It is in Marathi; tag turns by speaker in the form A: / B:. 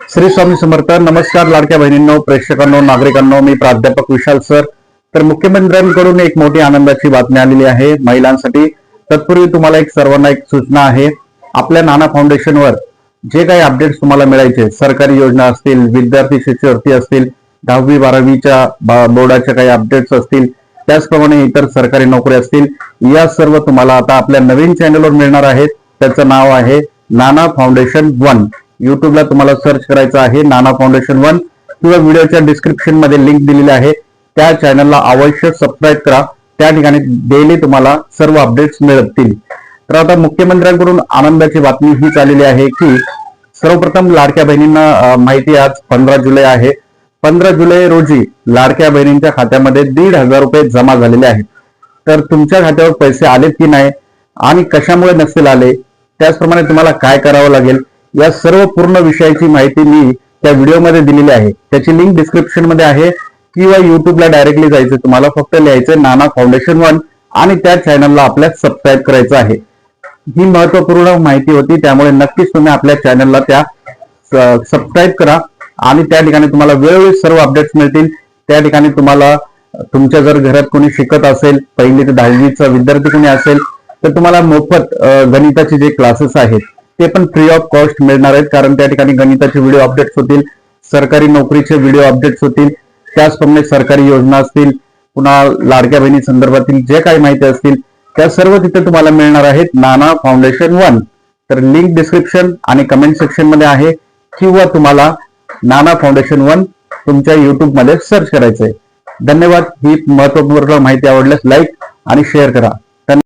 A: श्री स्वामी समर्थ. नमस्कार लाडक्या बहिणींनो, प्रेक्षकांनो, नागरिकांनो, मी प्राध्यापक विशाल सर. तर मुख्यमंत्र्यांकडून एक मोठी आनंदाची बातमी आलेली आहे महिलांसाठी. तत्पूर्वी तुम्हाला सर्वांना एक सूचना आहे. आपल्या नाना फाउंडेशनवर जे काही अपडेट्स तुम्हाला मिळायचे, सरकारी योजना असतील, विद्यार्थी शिष्यवृत्ती असतील, 10वी 12वीच्या बोर्डाच्या काही अपडेट्स असतील, त्याचप्रमाणे इतर सरकारी नोकरी असतील, या सर्व तुम्हाला आता आपल्या नवीन चॅनलवर मिळणार आहेत. त्याचं नाव आहे नाना फाउंडेशन 1. युट्यूबला तुम्हाला सर्च करायचं आहे नाना फाउंडेशन 1, किंवा व्हिडिओच्या डिस्क्रिप्शन मध्ये लिंक दिलेली आहे. त्या चॅनलला अवश्य सबस्क्राईब करा. त्या ठिकाणी डेली तुम्हाला सर्व अपडेट्स मिळतील. तर आता मुख्यमंत्र्यांकडून आनंदाची बातमी ही आलेली आहे की सर्वप्रथम लाडक्या बहिणींना माहिती, आज 15 जुलै आहे. 15 जुलै रोजी लाडक्या बहिणींच्या खात्यामध्ये 1,500 रुपये जमा झालेले आहेत. तर तुमच्या खात्यावर पैसे आलेत की नाही आणि कशामुळे नसतील आले, त्याचप्रमाणे तुम्हाला काय करावं लागेल, या सर्व पूर्ण विषयाची माहिती मी त्या व्हिडिओमध्ये दिलेली आहे. त्याची लिंक डिस्क्रिप्शन मध्ये आहे, किंवा युट्यूबला डायरेक्टली जायचं. तुम्हाला फक्त लिहायचं नाना फाउंडेशन 1 आणि त्या चॅनलला आपल्या सबस्क्राईब करायचं आहे. ही महत्वपूर्ण माहिती होती, त्यामुळे नक्कीच तुम्ही आपल्या चॅनलला त्या सबस्क्राईब करा आणि त्या ठिकाणी तुम्हाला वेळोवेळी सर्व अपडेट्स मिळतील. त्या ठिकाणी तुम्हाला तुमच्या जर घरात कोणी शिकत असेल, 1ली ते 10वीचा विद्यार्थी कोणी असेल, तर तुम्हाला मोफत गणिताचे जे क्लासेस आहेत ते पण फ्री ऑफ कॉस्ट मिळणार आहेत. कारण त्या ठिकाणी गणिताचे व्हिडिओ अपडेट्स होतील, सरकारी नोकरीचे व्हिडिओ अपडेट्स होतील, त्याचप्रमाणे सरकारी योजना असतील, पुन्हा लाडक्या बहिणी संदर्भातील जे काही माहिती असतील, त्या सर्व तिथे तुम्हाला मिळणार आहेत नाना फाउंडेशन 1. तर लिंक डिस्क्रिप्शन आणि कमेंट सेक्शन मध्ये आहे, किंवा तुम्हाला नाना फाउंडेशन 1 तुमच्या युट्यूब मध्ये सर्च करायचंय. धन्यवाद. ही महत्वपूर्ण माहिती आवडल्यास लाईक आणि शेअर करा.